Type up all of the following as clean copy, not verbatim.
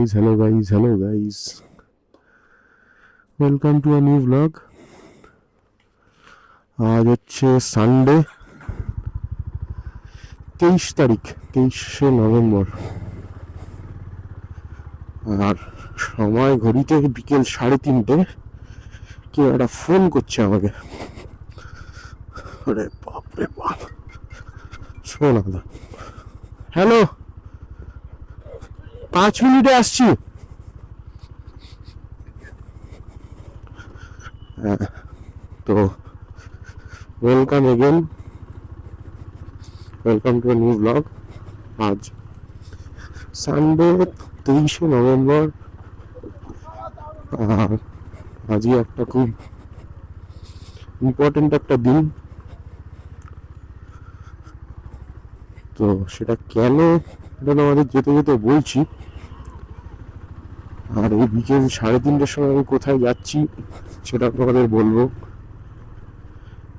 guys. Welcome to a new vlog. আজ হচ্ছে Sunday 23শে November, আর সময় ঘড়িতে বিকেল 3:30। কেউ একটা ফোন করছে আমাকে। আরে বাপরে বাপ, শোন না। হ্যালো, 5 মিনিটে আসছি। তো welcome again, welcome to new blog. আজ সানডে 23শে নভেম্বর, আর আজই একটা খুব ইম্পর্টেন্ট একটা দিন। তো সেটা কেন এটা আমাদের যেতে যেতে বলছি। আর এই বিকেল 3:30টার সময় আমি কোথায় যাচ্ছি সেটা তোমাদের বলবো।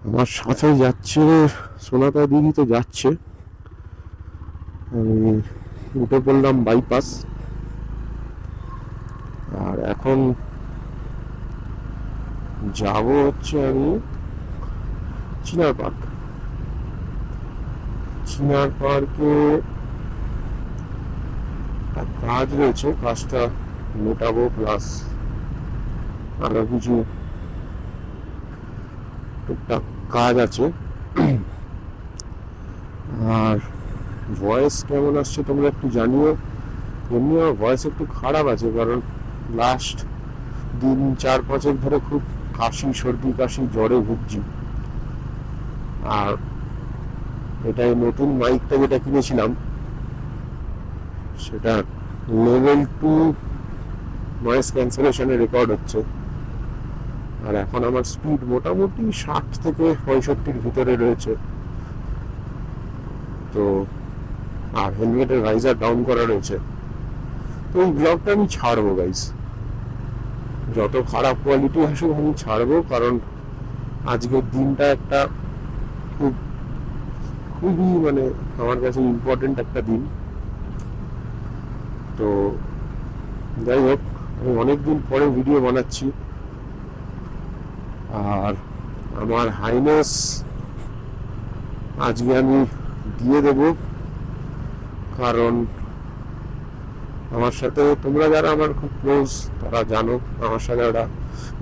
আমার সাথে যাচ্ছে সোনাতা দিদি, তো যাচ্ছে। আমি উঠে পড়লাম বাইপাস, আর এখন যাব হচ্ছে আমি চিনার পার্ক। চিনার পার্কে কাজ রয়েছে, কাজটা মেটাবো, প্লাস আরো কিছু টুকটাক কাজ আছে। আর ভয়েস কেমন আসছে তোমরা একটু জানিও। এমনি আমার ভয়েস একটু খারাপ আছে, কারণ লাস্ট 4-5 বছর ধরে খুব কাশি, সর্দি কাশি, জ্বরে ভুগছি। আর এটাই নতুন মাইকটা যেটা কিনেছিলাম, সেটা লেভেল 2 নয়েজ ক্যান্সেলেশনে রেকর্ড হচ্ছে। আর এখন আমার স্পিড মোটামুটি 60 থেকে 65-র ভিতরে রয়েছে। তো আর হেলমেটের ভাইজার ডাউন করা রয়েছে। তো এই ব্লগটা আমি ছাড়বো গাইস, যত খারাপ কোয়ালিটি আসুক আমি ছাড়বো, কারণ আজকের দিনটা একটা খুবই মানে আমার কাছে ইম্পর্টেন্ট একটা দিন। তো যাই হোক, আমি অনেকদিন পরে ভিডিও বানাচ্ছি। আর আমার হাইনেস আজকে আমি দিয়ে দেব, কারণ আমার সাথে তোমরা যারা আমার খুব ক্লোজ তারা জানো আমার সাথে একটা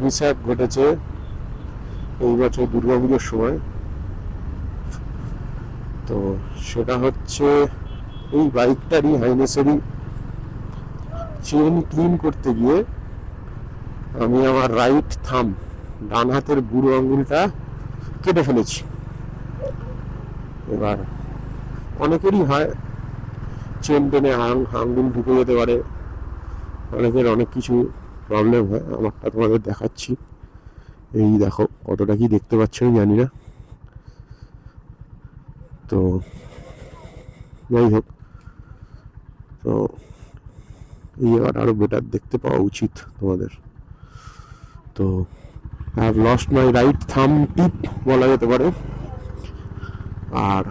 মিসহ্যাপ ঘটেছে এই বছর দুর্গাপুজোর সময়। তো সেটা হচ্ছে এই বাইকটারই, হাইনেসেরই চেন ক্লিন করতে গিয়ে আমি আমার রাইট থাম, ডান হাতের বুড়ো আঙুলটা কেটে ফেলেছি। এবার অনেকেরই হয়, চেন টেনে আঙুল ঢুকে যেতে পারে, অনেকের অনেক কিছু প্রবলেম হয়। আমারটা তোমাদের দেখাচ্ছি, এই দেখো, কতটা কি দেখতে পাচ্ছ আমি জানি না। তো যাই হোক, তো এই জায়গাটা আরো বেটার দেখতে পাওয়া উচিত তোমাদের। তো I have lost my right থাম টিপ বলা যেতে পারে। আর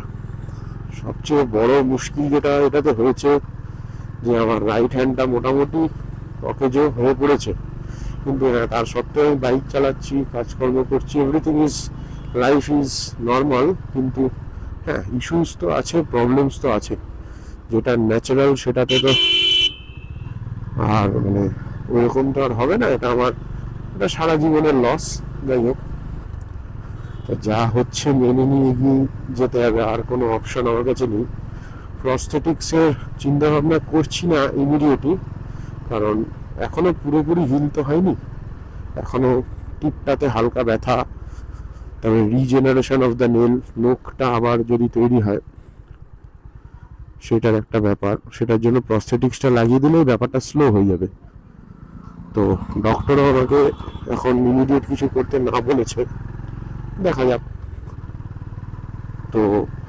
সবচেয়ে বড় মুশকিল যেটা এটাতে হয়েছে, যে আমার রাইট হ্যান্ডটা মোটামুটি অকেজো হয়ে পড়েছে। কিন্তু হ্যাঁ, তার সত্ত্বেও আমি বাইক চালাচ্ছি, কাজকর্ম করছি, everything is, life is normal. কিন্তু হ্যাঁ, ইস্যুস তো আছে, প্রবলেমস তো আছে, যেটা ন্যাচারাল সেটাতে তো আর মানে ওইরকম তো আর হবে না। এটা আমার, এটা সারা জীবনের লস। যাই হোক, তো যা হচ্ছে মেনে নিয়ে এগিয়ে যেতে হবে, আর কোনো অপশন আমার কাছে নেই। প্রস্থেটিক্সের চিন্তা ভাবনা করছি না ইমিডিয়েটলি, কারণ এখনো পুরোপুরি হিল তো হয়নি, এখনো টিপটাতে হালকা ব্যথা। তবে রিজেনারেশন অফ দ্য নেল, নোকটা আবার যদি তৈরি হয় সেটার একটা ব্যাপার, সেটার জন্য প্রস্থেটিক্সটা লাগিয়ে দিলেই ব্যাপারটা স্লো হয়ে যাবে। তো ডক্টরও আমাকে এখন ইমিডিয়েট কিছু করতে না বলেছে, দেখা যাক। তো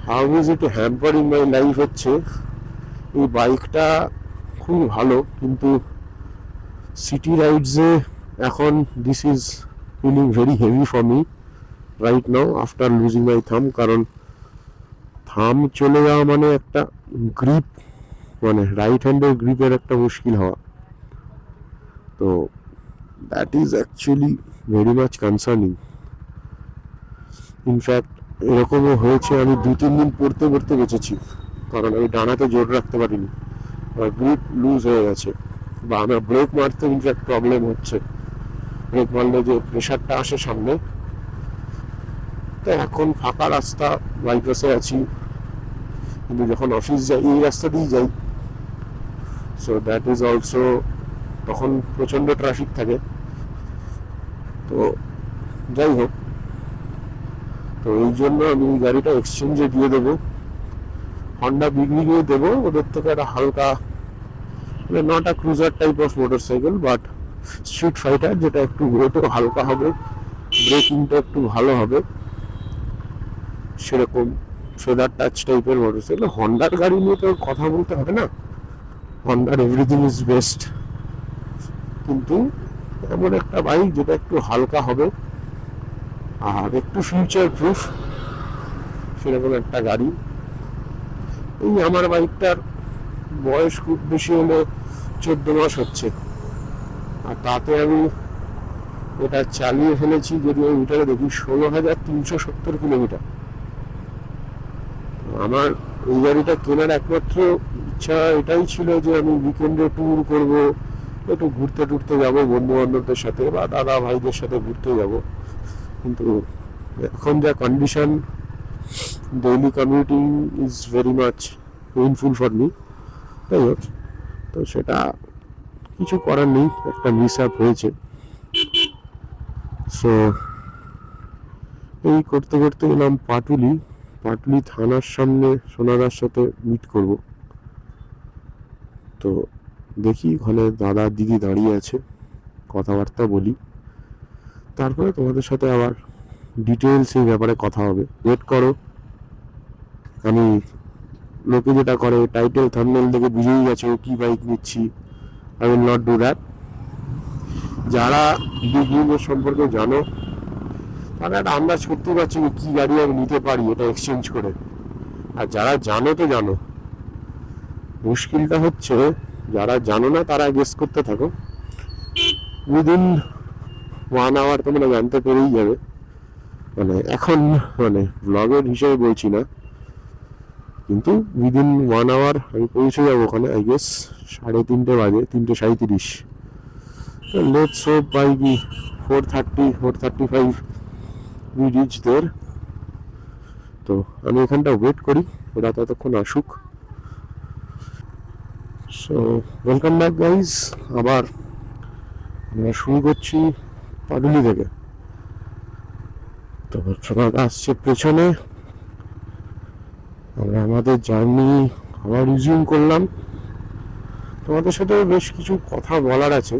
how is it hampering my life হচ্ছে, এই বাইকটা খুব ভালো, কিন্তু সিটি রাইডসে এখন this is feeling very heavy for me right now after losing my thumb. কারণ থাম চলে যাওয়া মানে একটা গ্রিপ, মানে রাইট হ্যান্ডের গ্রিপের একটা মুশকিল হওয়া। তো that is actually very much concerning. In fact এরকমও হয়েছে, আমি 2-3 দিন পড়তে পড়তে বেঁচেছি, কারণ আমি ডানাতে জোর রাখতে পারিনি, আমার গ্রিপ লুজ হয়ে গেছে, বা আমার ব্রেক মারতে ইনফ্যাক্ট প্রবলেম হচ্ছে, ব্রেক মারলে যে প্রেশারটা আসে সামনে। তো এখন ফাঁকা রাস্তা, বাইপাসে আছি, কিন্তু যখন অফিস যাই এই রাস্তা দিয়েই যাই, সো দ্যাট ইজ অলসো, তখন প্রচণ্ড ট্রাফিক থাকে। তো যাই হোক, তো এই জন্য আমি গাড়িটা এক্সচেঞ্জে দিয়ে দেবো, হন্ডা বিগনিকে দেবো, ওদের থেকে একটা হালকা, মানে not a cruiser type of motor cycle but street fighter, যেটা একটু ওয়েটও হালকা হবে, ব্রেকিংটা একটু ভালো হবে, সেরকম ফেদার টাচ টাইপের মোটর সাইকেল। হন্ডার গাড়ি নিয়ে তো কথা বলতে হবে না, হন্ডার এভরিথিং ইজ বেস্ট, কিন্তু এমন একটা বাইক যেটা একটু হালকা হবে আর একটু ফিউচার প্রুফ, সেরকম একটা গাড়ি। এই আমার বাইকটার বয়স খুব বেশি হলে 14 মাস হচ্ছে, আর তাতে আমি এটা চালিয়ে ফেলেছি, যদি আমি মিটারে দেখি 16,370 কিলোমিটার। আমার এই গাড়িটা কেনার একমাত্র ইচ্ছা এটাই ছিল যে আমি উইকেন্ডে ট্যুর করব, একটু ঘুরতে টুরতে যাবো বন্ধু বান্ধবদের সাথে বা দাদা ভাইদের সাথে ঘুরতে যাব। কিন্তু এখন যা condition, daily commuting is very much painful for me. তাই হোক, তো সেটা কিছু করার নেই, একটা মিস আপ হয়েছে। সো এই করতে করতে এলাম পাটুলি, পাটুলি থানার সামনে সোনাদার সাথে মিট করব। তো দেখি ওখানে দাদা দিদি দাঁড়িয়ে আছে, কথাবার্তা বলি, তারপরে তোমাদের সাথে আবার ডিটেলস এই ব্যাপারে কথা হবে। ওয়েট করো, আমি লোকে যেটা করে টাইটেল থাম্বনেল দেখে বুঝেই গেছে ও কি বাইক নিচ্ছি, I will not do that. যারা বিগনিং সম্পর্কে জানো তারা একটা আন্দাজ করতে পারছি কি গাড়ি আমি নিতে পারি এটা এক্সচেঞ্জ করে, আর যারা জানো তো জানো। মুশকিলটা হচ্ছে যারা জানো না তারা গেস করতে থাকো, উইদিন 1 আওয়ার তোমরা জানতে পেরেই যাবে। মানে এখন মানে ব্লগের হিসেবে বলছি না, কিন্তু উইদিন 1 আওয়ার আমি পৌঁছে যাবো ওখানে, আই গেস 3:30 বাজে, 3:37। তো let's hope by 4:30 4:35 we reach there. তো আমি এখানটা ওয়েট করি, ওরা ততক্ষণ আসুক। সো ওয়েলকাম ব্যাক গাইজ, আবার আমরা শুরু করছি পাটুলি থেকে। তো সোনাদ আসছে পেছনে, আমরা আমাদের জার্নি আবার রিজিউম করলাম। তোমাদের সাথে বেশ কিছু কথা বলার আছে,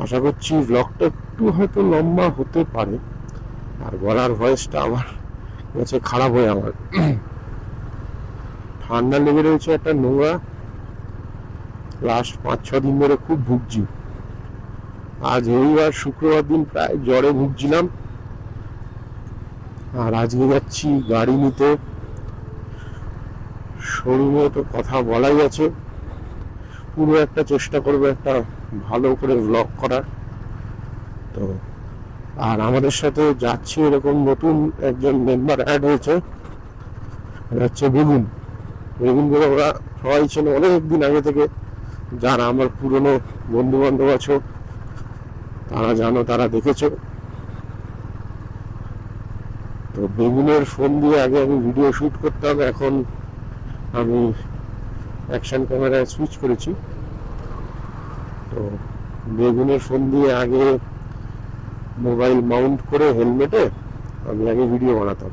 আশা করছি ব্লগটা একটু হয়তো লম্বা হতে পারে, আর গলার ভয়েসটা আমার কাছে খারাপ হয়ে আমার ঠান্ডা লেগে রয়েছে, একটা নোংরা, লাস্ট 5-6 দিন ধরে খুব ভুগছি। আজ রবিবার, শুক্রবার দিন প্রায় জ্বরে ভুগছিলাম, আর আজকে যাচ্ছি গাড়ি নিতে শোরুমে। তো কথা বলাই আছে, পুরো একটা চেষ্টা করবো একটা ভালো করে ব্লগ করার। তো আর আমাদের সাথে যাচ্ছে এরকম নতুন একজন মেম্বার অ্যাড হয়েছে, যাচ্ছে বেগুন। বেগুনগুলো ওরা সবাই ছিল অনেক দিন আগে থেকে, যারা আমার পুরনো বন্ধু বান্ধব আছো তারা জানো, তারা দেখেছো। তো বেগুনের ফোন দিয়ে আগে আমি ভিডিও শ্যুট করতাম, এখন আমি অ্যাকশন ক্যামেরায় সুইচ করেছি। তো বেগুনের ফোন দিয়ে আগে মোবাইল মাউন্ট করে হেলমেটে আমি আগে ভিডিও বানাতাম।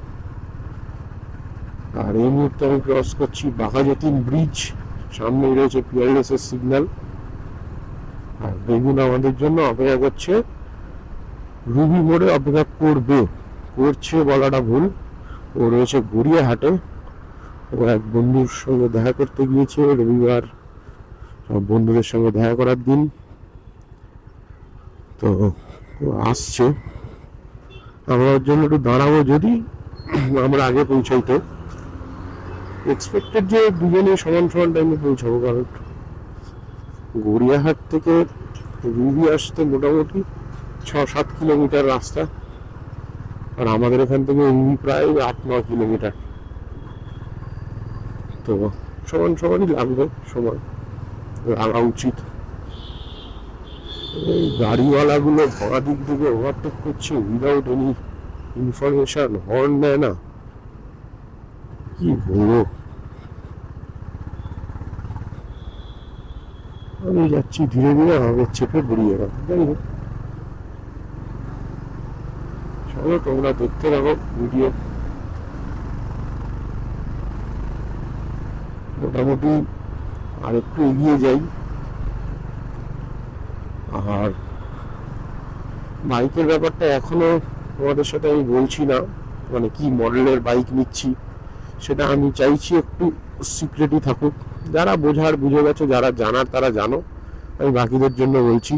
আর এই মুহূর্তে আমি ক্রস করছি বাঘাযতীন ব্রিজ, সামনেই রয়েছে পিয়ারলেস এর সিগন্যাল। আর বেগুন আমাদের জন্য অপেক্ষা করছে, রুবি মোড়ে অপেক্ষা করছে বলাটা ভুল, ও রয়েছে গড়িয়াহাটে, ও এক বন্ধুর সঙ্গে দেখা করতে গিয়েছে রবিবার, সব বন্ধুদের সঙ্গে দেখা করার দিন। তো ও আসছে, আমরা ওর জন্য একটু দাঁড়াবো, যদি আমরা আগে পৌঁছাইতো। এক্সপেক্টেড যে দুজনেই সমান সমান টাইমে পৌঁছাবো, কারণ গড়িয়াহাট থেকে রুবি আসতে মোটামুটি 6-7 কিলোমিটার রাস্তা, আর আমাদের এখান থেকে রুবি প্রায় 8-9 কিলোমিটার। তো সমানই লাগবে, সময় লাগা উচিত। এই গাড়িওয়ালাগুলো ভরা দিক থেকে ওভারটেক করছে উইদাউট এনি ইনফরমেশন, হর্ন দেয় না, কি বলবো। আমি যাচ্ছি ধীরে ধীরে, আমাকে চেপে পড়িয়ে গেল। যাই হোক, চলো তোমরা দেখতে থাকো ভিডিও। মোটামুটি আর একটু এগিয়ে যাই। আর বাইকের ব্যাপারটা এখনো তোমাদের সাথে আমি বলছি না, মানে কি মডেলের বাইক নিচ্ছি সেটা আমি চাইছি একটু সিক্রেটই থাকুক। যারা বোঝার বুঝে গেছো, যারা জানার তারা জানো, আমি বাকিদের জন্য বলছি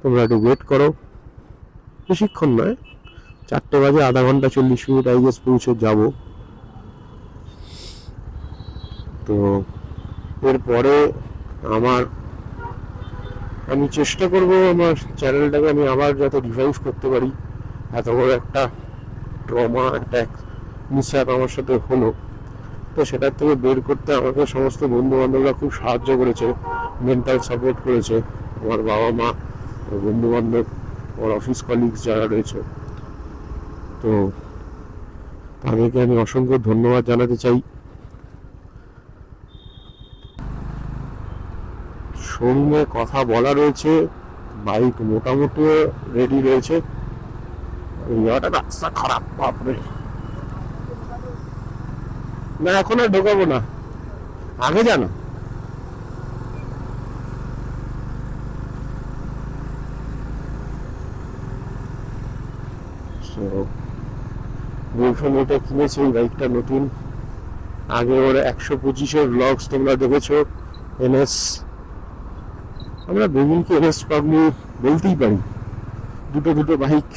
তোমরা একটু ওয়েট করো। বেশিক্ষণ নয়, 4টে বাজে, আধা ঘন্টা 40 মিনিট আই গেস পৌঁছে যাব। তো এরপরে আমি চেষ্টা করব আমার চ্যানেলটাকে আমি আবার যাতে রিভাইভ করতে পারি। এত বড় একটা ট্রমা, একটা মিসহ্যাপ আমার সাথে হলো, তো সেটার থেকে বের করতে আমাকে সমস্ত বন্ধু বান্ধবরা খুব সাহায্য করেছে, মেন্টাল সাপোর্ট করেছে। আমার বাবা মা, বন্ধু বান্ধব, আমার অফিস কলিগস যারা রয়েছে, তো তাদেরকে আমি অসংখ্য ধন্যবাদ জানাতে চাই। শোরুমে কথা বলা রয়েছে, বাইক মোটামুটি রেডি রয়েছে। রাস্তা খারাপ, বাপরে। না এখন আর ঢোকাবো না, আগে জানো। এটা কিনেছে, এই বাইকটা নতুন। আগে ওর 125-এর ব্লগস তোমরা দেখেছো, এনএস। আমরা বেগুনকে এনএস পাবলি বলতেই পারি, দুটো বাইক,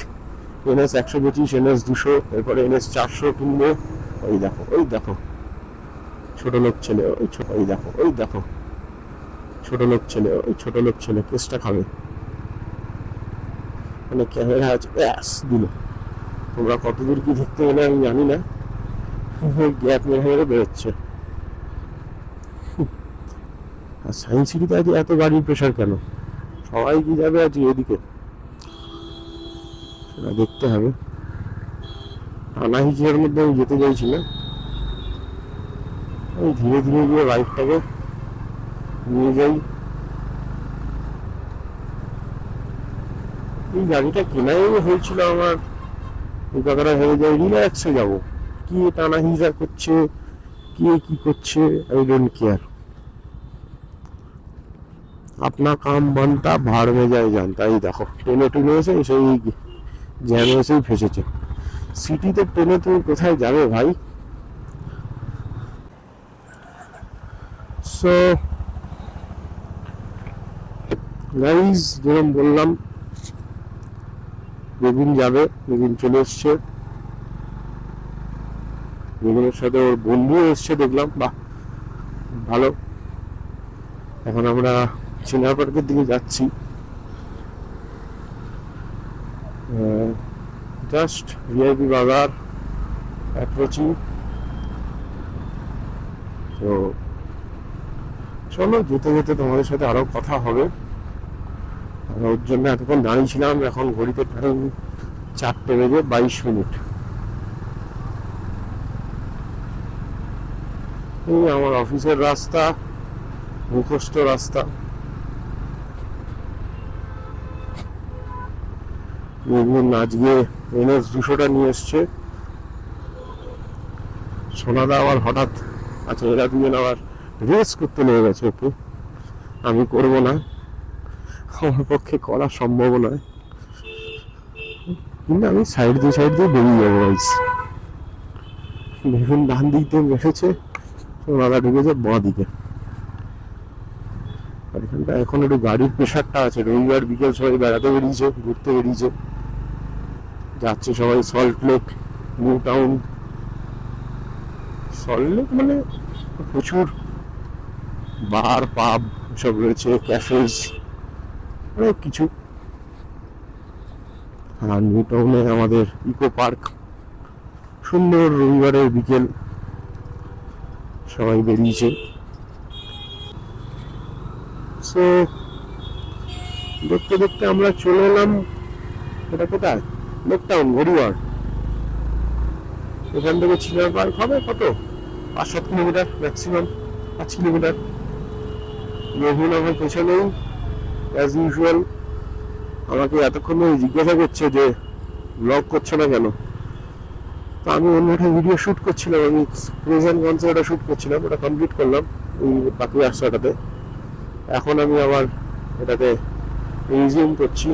এনএস 125, এনএস 200, এরপরে এনএস 400 কিনবে। ওই দেখো ছোট লোক ছেলে, ওই দেখো ছোট লোক ছেলে কেসটা খাবে, মানে ক্যামেরা আছে, ব্যাস দিল। তোমরা কতদূর কি দেখতে গেলে আমি জানি না, গ্যাপ মেরে বেরোচ্ছে। আর সায়েন্স সিটিতে আজ এত গাড়ির প্রেশার কেন? সবাই কি যাবে আজ এদিকে? সেটা দেখতে হবে। টানা হিচের মধ্যে আমি যেতে চাইছি না, আমি ধীরে ধীরে গিয়ে বাইকটাকে নিয়ে যাই। এই গাড়িটা কেনাই হয়েছিল আমার, এই কথাটা ভেবে যাই রিল্যাক্সে যাবো। কি টানা হিজা করছে, কি করছে, আই ডোন্ট কেয়ার। আপনার কাম বানটা ভাড় মে যায় জানতা। এই দেখো ট্রেনে এসে সেই জ্যামে এসেই ফেসেছে। সিটিতে ট্রেনে তুমি কোথায় যাবে ভাই? সো গাইজ, যেরকম বললাম, বেগুন যাবে, বেগুন চলে এসছে। বেগুনের সাথে ওর বন্ধু এসছে দেখলাম, বাহ ভালো। এখন আমরা চিনার পার্কের দিকে যাচ্ছি, জাস্ট ভিআইপি বাজার অ্যাপ্রোচিং। তো চলো, যেতে যেতে তোমাদের সাথে আরো কথা হবে। ওর জন্য এতক্ষণ দাঁড়িয়েছিলাম, এখন ঘড়িতে টাইম 4:22। এই আমার অফিসের রাস্তা, মুখস্থ রাস্তা। বেগুন আজকে এনএস 200টা নিয়ে এসছে। সোনাদা আবার হঠাৎ, আচ্ছা এরা দুজন আবার রেস করতে লেগে গেছে। ওকে আমি করবো না, আমার পক্ষে করা সম্ভব নয়, কিন্তু আমি সাইড দিয়ে বেরিয়ে যাবো। গাইস, বেগুন ডান দিক দিয়ে বসেছে, সোনাদা ঢুকেছে বাঁ দিকে। আর এখানটা এখন একটু গাড়ির প্রেশারটা আছে, রবিবার বিকেল সবাই বেড়াতে বেরিয়েছে, ঘুরতে বেরিয়েছে, যাচ্ছে সবাই salt lake, new town. Salt lake মানে প্রচুর বার পাব সব রয়েছে, ক্যাফেজ, অনেক কিছু। আর নিউ টাউনে আমাদের ইকো পার্ক, সুন্দর রবিবারের বিকেল, সবাই বেরিয়েছে। সো দেখতে দেখতে আমরা চলে এলাম, এটা কোথায়, লেক টাউন ঘড়িয়ার। এখান থেকে চিনার পার্ক হবে কত, 5-7 কিলোমিটার ম্যাক্সিমাম, 5 কিলোমিটার। রহুল আমার পেছনেই অ্যাজ ইউজুয়াল আমাকে এতক্ষণ জিজ্ঞাসা করছে যে ব্লগ করছে না কেন। তো আমি অন্য একটা ভিডিও শ্যুট করছিলাম, আমি প্রেজেন্ট কনসার্টটা শ্যুট করছিলাম, ওটা কমপ্লিট করলাম ওই বাকি রাস্তাটাতে। এখন আমি আবার এটাতে রিজিউম করছি।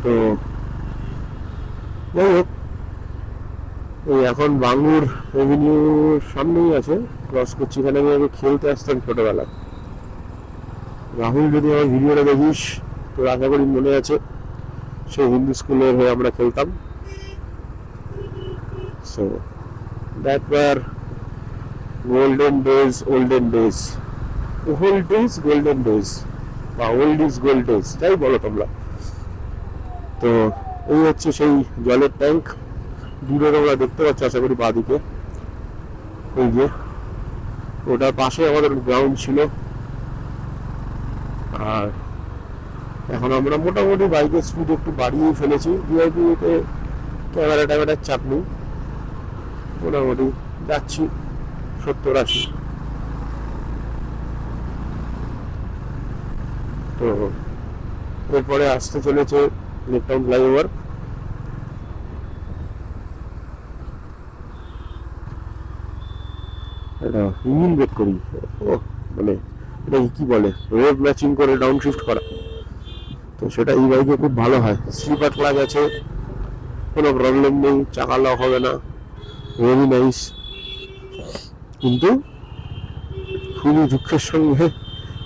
তো যাই হোক, এই এখন বাঙ্গুর এভিনিউর সামনেই আছে, ক্রস করছি। এখানে আমি আগে খেলতে আসতাম ছোটবেলায়। রাহুল, যদি আমার ভিডিওটা দেখিস তোর আশা করি মনে আছে, সেই হিন্দু স্কুলের হয়ে আমরা খেলতাম। So that were golden days, olden days, old days, golden days, বা ওল্ড ইজ গোল্ড ডেজ, তাই বলো তোমরা। তো এই হচ্ছে সেই জলের ট্যাঙ্ক, দূরে তোমরা দেখতে পাচ্ছ আশা করি বাঁদিকে, ওই যে ওটার পাশে আমাদের গ্রাউন্ড ছিল। আর এখন আমরা মোটামুটি বাইকের স্পিড একটু বাড়িয়েই ফেলেছি, ভিআইপিতে ক্যামেরা ট্যামেরার চাপ নেই, মোটামুটি যাচ্ছি 70-80। তো এরপরে আসতে চলেছে লেক টাউন ফ্লাইওভার। এটা ইঞ্জিন ব্রেক করি, ও মানে এটা কি বলে, ওয়েভ ম্যাচিং করে ডাউন শিফট করা। তো সেটা এই বাইকে খুব ভালো হয়, স্লিপার ক্লাচ আছে, কোনো প্রবলেম নেই, চাকা লক হবে না, ভেরি নাইস। কিন্তু খুবই দুঃখের সঙ্গে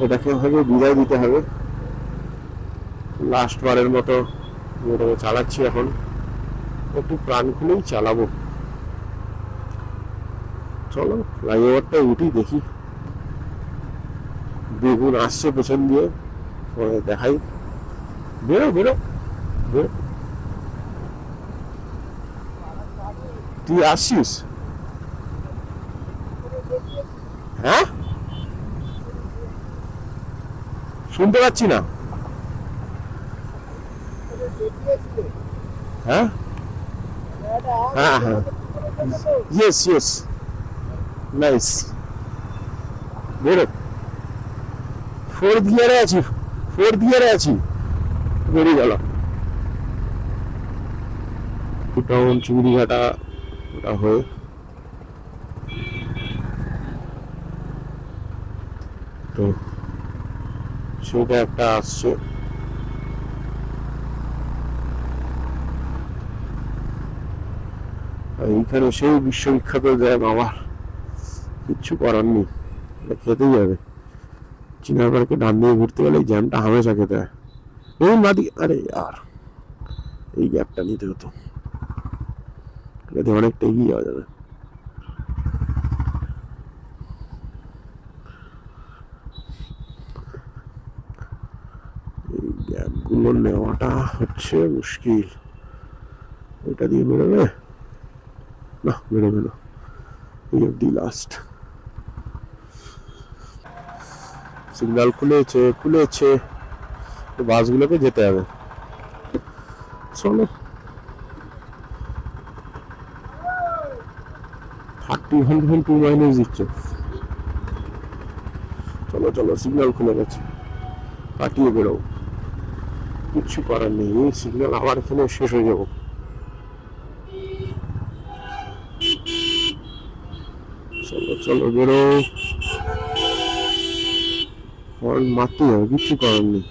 এটাকে আমাকে বিদায় দিতে হবে। লাস্ট বারের মতো এটাকে চালাচ্ছি এখন, একটু প্রাণ খুলেই চালাবো। চলো ফ্লাইওভারটা উঠি, দেখি বেগুন আসছে পেছন দিয়ে, দেখাই। বেরো বেরো বেরো, তুই আসছিস? হ্যাঁ, শুনতে পাচ্ছি না। হ্যাঁ হ্যাঁ হ্যাঁ, ইয়েস ইয়েস, নাইস। বেরো, ফোর্থ গিয়ারে আছি, ফোর্থ গিয়ারে আছি, বেরিয়ে গেল। টাউন চুড়িঘাটা ওটা হয়ে তো সেটা একটা আসছে। এইখানে সেই বিশ্ববিখ্যাত জ্যাম, আমার কিচ্ছু করার নেই, খেতেই হবে। চিনার পার্কে ডান দিয়ে ঘুরতে গেলে এই জ্যামটা হামেশা খেতে হয়। এই মাদি, আরে আর এই গ্যাপটা নিতে হতো, এটাতে অনেকটা এগিয়ে যাওয়া যাবে। এই গ্যাপগুলো নেওয়াটা হচ্ছে মুশকিল। ওইটা দিয়ে বেরোবে না, বেরোবে না, এই অব্দি লাস্ট। সিগন্যাল খুলেছে খুলেছে, বাসগুলোকে যেতে হবে। চলো, 31.2 মাইলেজ দিচ্ছে। চলো চলো, সিগন্যাল খুলে গেছে, কাটিয়ে বেরোবো, কিচ্ছু করার নেই, এই সিগন্যাল আবার এখানে শেষ হয়ে যাবো। চলো চলো বেরো, হর্ন মারতেই হবে, কিচ্ছু করার নেই,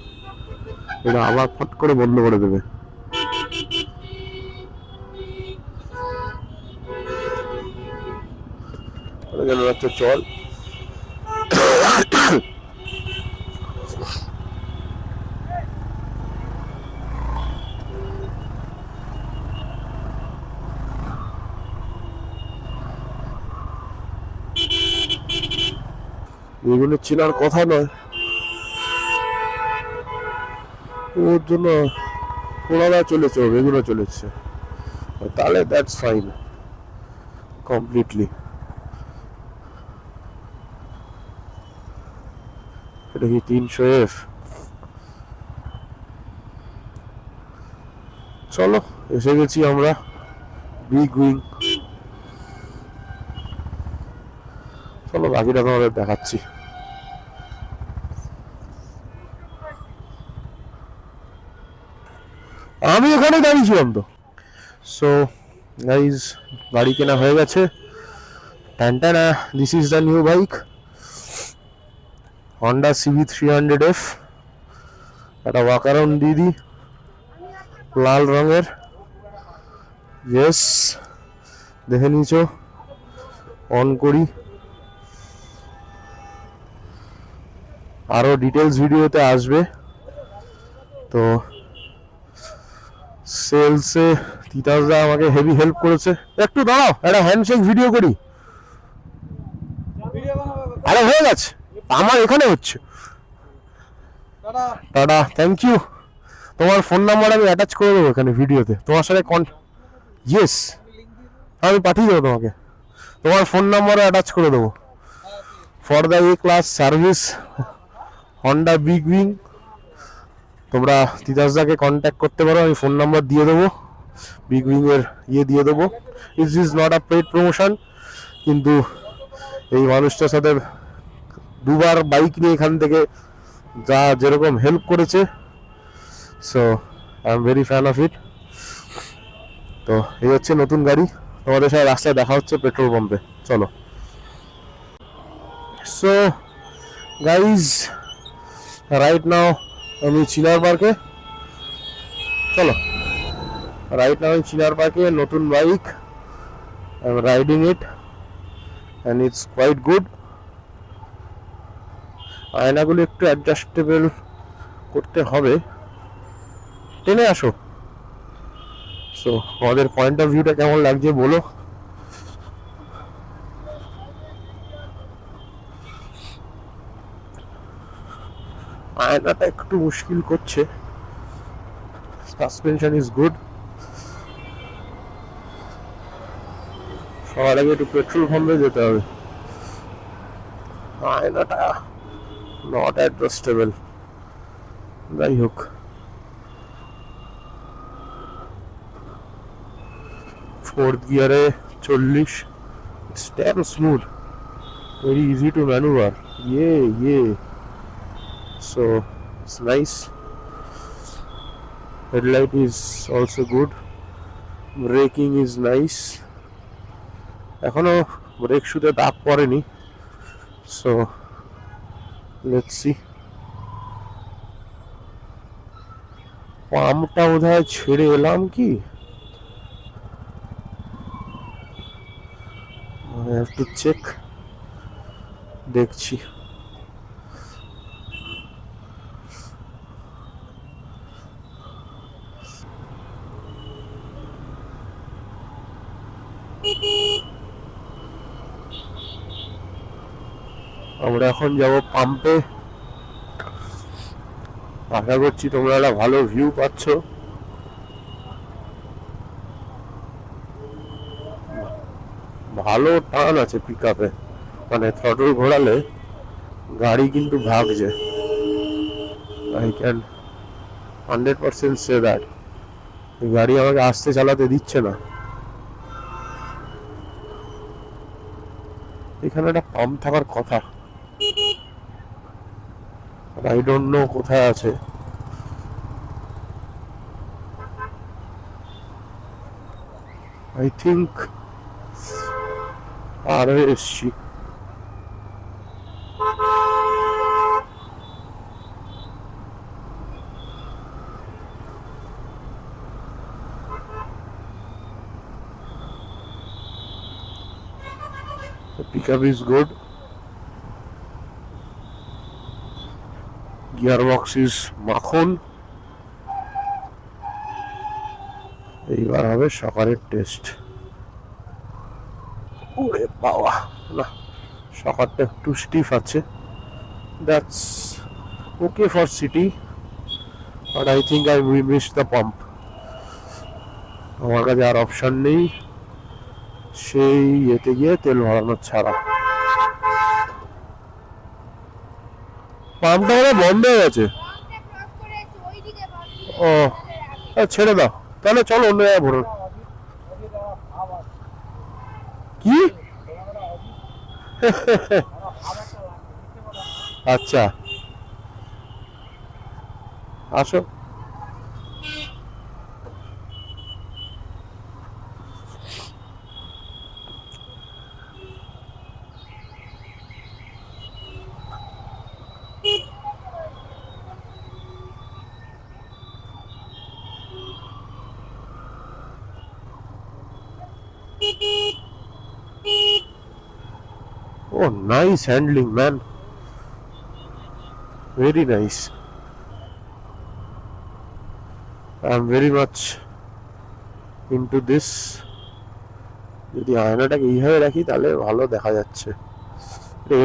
এটা আবার ফট করে বন্ধ করে দেবে। যেন একটা চল, এগুলো চেনার কথা নয়, ওর জন্য ওনারা চলেছে, ও এগুলো চলেছে, তাহলে দ্যাটস ফাইন কমপ্লিটলি। এটা কি 300F? চলো এসে গেছি আমরা বিগ উইং। চলো বাকিটা তোমাদের দেখাচ্ছি। আমি ওখানে দাঁড়িয়েছিলাম তো। সো গাইজ, গাড়ি কেনা হয়ে গেছে। টানটানা, this is the new bike, Honda CB300F। একটা ওয়াক অ্যারাউন্ড দিদি, লাল রঙের। ইয়েস, দেখে নিয়েছো, অন করি। আরো ডিটেলস ভিডিওতে আসবে। তো সেলসে তিতাসদা আমাকে হেভি হেল্প করেছে। একটু দাঁড়াও, একটা হ্যান্ডশেক ভিডিও করি। আরে হয়ে গেছে, আমার এখানে হচ্ছে। Tata, thank you. তোমার ফোন নাম্বার আমি অ্যাটাচ করে দেবো এখানে ভিডিওতে, তোমার সাথে ইয়েস, আমি পাঠিয়ে দেবো তোমাকে, তোমার ফোন নাম্বারও অ্যাটাচ করে দেবো। For the A class service Honda Big Wing, তোমরা তিতাসদাকে কন্ট্যাক্ট করতে পারো, আমি ফোন নাম্বার দিয়ে দেবো, বিগ উইং এর দিয়ে দেবো। Is not a paid promotion, কিন্তু এই মানুষটার সাথে দুবার বাইক নিয়ে এখান থেকে যা যেরকম হেল্প করেছে, so I am very fan of it. তো এই হচ্ছে নতুন গাড়ি, তোমাদের সাথে রাস্তায় দেখা হচ্ছে পেট্রোল পাম্পে। চলো। সো গাইজ, রাইট নাও আমি চিনার পার্কে। চলো, রাইট নাও আমি চিনার পার্কে, নতুন bike, I am riding it and it's quite good. আয়নাগুলো একটু অ্যাডজাস্টেবল করতে হবে, টেনে আসো। সো আমাদের পয়েন্ট অফ ভিউটা কেমন লাগছে বলো। আয়নাটা একটু মুশকিল করছে, সাসপেনশন ইজ গুড। সবার আগে একটু পেট্রোল পাম্পে যেতে হবে, আয়নাটা নট অ্যাডজাস্টেবল। যাই হোক, ফোর্থ গিয়ারে 40, it's damn smooth, very easy to maneuver. Yeah so it's nice. Headlight is also good, braking is nice. এখনো ব্রেক শুতে দাগ পড়েনি, সো লেটস সি। পাম্পটা বোধহয় ছেড়ে এলাম কি, একটু চেক, দেখছি। আমরা এখন যাব পাম্পে, আশা করছি তোমরা একটা ভালো ভিউ পাচ্ছ। ভালো টান আছে পিক আপে, মানে থ্রটল ঘোরালে গাড়ি কিন্তু ভাগছে। I can 100% say that. গাড়ি আমাকে আস্তে চালাতে দিচ্ছে না। এখানে একটা পাম্প থাকার কথা, আই ডোন্ট নো কোথায় আছে। আই থিঙ্ক আর এসছি। The pickup is good. Gearbox is মাখন। এইবার হবে সকালের টেস্ট। ওরে বাবা, না সকালটা একটু স্টিফ আছে, that's okay for city, but I think I miss the pump. আমার কাছে আর অপশন নেই সেই ইয়েতে গিয়ে তেল ভরানোর ছাড়া। পাম্পটা মানে বন্ধ হয়ে গেছে। ও ছেড়ে দাও তাহলে, চলো অন্য জায়গায় ভরো। কি? আচ্ছা আসো। Oh, nice handling, man. Very nice. I'm very much into this. যদি আয়নাটাকে এইভাবে রাখি তাহলে ভালো দেখা যাচ্ছে।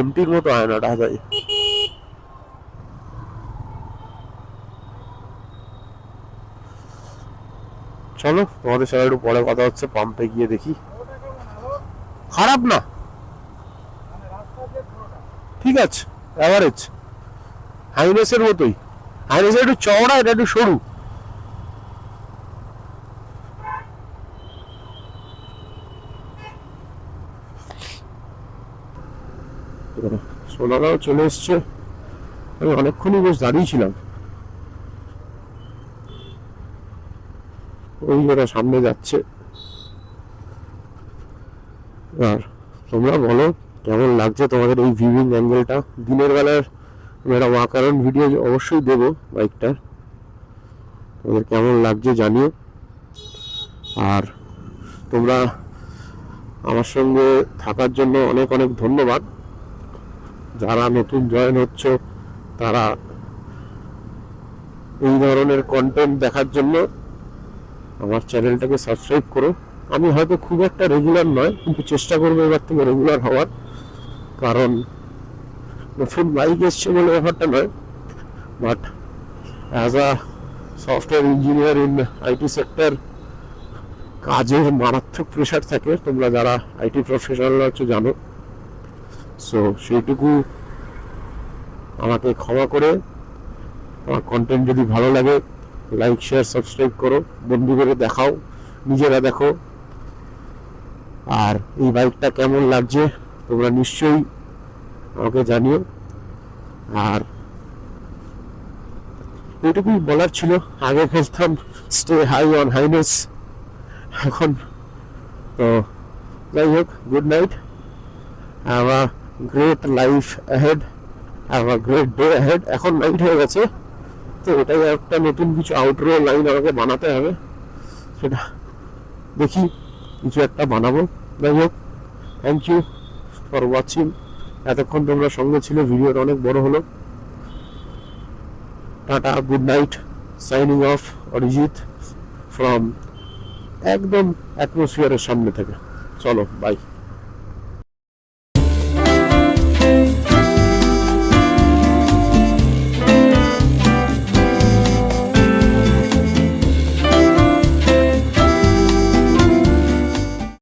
এমটির মতো আয়নাটা তাই। চলো তোমাদের সাথে একটু পরে কথা হচ্ছে, পাম্পে গিয়ে দেখি। খারাপ না, ঠিক আছে, অ্যাভারেজ হাইনেসের মতোই। হাইনেসের একটু চওড়া, এটা একটু সরু। সোনারাও চলে এসছে। আমি অনেকক্ষণই বেশ দাঁড়িয়েছিলাম। ওই ওরা সামনে যাচ্ছে। আর তোমরা বলো কেমন লাগছে তোমাদের এই ভিউইং অ্যাঙ্গেলটা। দিনের বেলার আমরা ওয়াকারন ভিডিও অবশ্যই দেবো বাইকটার, তোমাদের কেমন লাগছে জানিও। আর তোমরা আমার সঙ্গে থাকার জন্য অনেক অনেক ধন্যবাদ। যারা নতুন জয়েন হচ্ছ তারা এই ধরনের কন্টেন্ট দেখার জন্য আমার চ্যানেলটাকে সাবস্ক্রাইব করো। আমি হয়তো খুব একটা রেগুলার নয়, কিন্তু চেষ্টা করবো এবার থেকে রেগুলার হওয়ার। কারণ নতুন বাইক এসছে বলে ব্যাপারটা নয়, but as a software engineer in IT sector কাজের মারাত্মক প্রেশার থাকে, তোমরা যারা আইটি প্রফেশনাল আছো জানো। সো সেইটুকু আমাকে ক্ষমা করে আমার কন্টেন্ট যদি ভালো লাগে লাইক শেয়ার সাবস্ক্রাইব করো, বন্ধুদের দেখাও, নিজেরা দেখো। আর এই বাইকটা কেমন লাগছে তোমরা নিশ্চয়ই আমাকে জানিও। আর এইটুকুই বলার ছিল। আগে বলতাম স্টে হাই অন হাইনেস, এখন তো যাই হোক, good night, have a great life ahead, have a great day ahead. এখন নাইট হয়ে গেছে, তো এটাই একটা নতুন কিছু আউটরো লাইন আমাকে বানাতে হবে, সেটা দেখি কিছু একটা বানাবো। যাই হোক, থ্যাংক ইউ ফর ওয়াচিং। এতক্ষণ তোমরা সঙ্গে ছিল, ভিডিওটা অনেক বড় হলো। Tata, good night, signing off Arijit from একদম অ্যাটমসফিয়ারের সামনে থেকে। চলো বাই।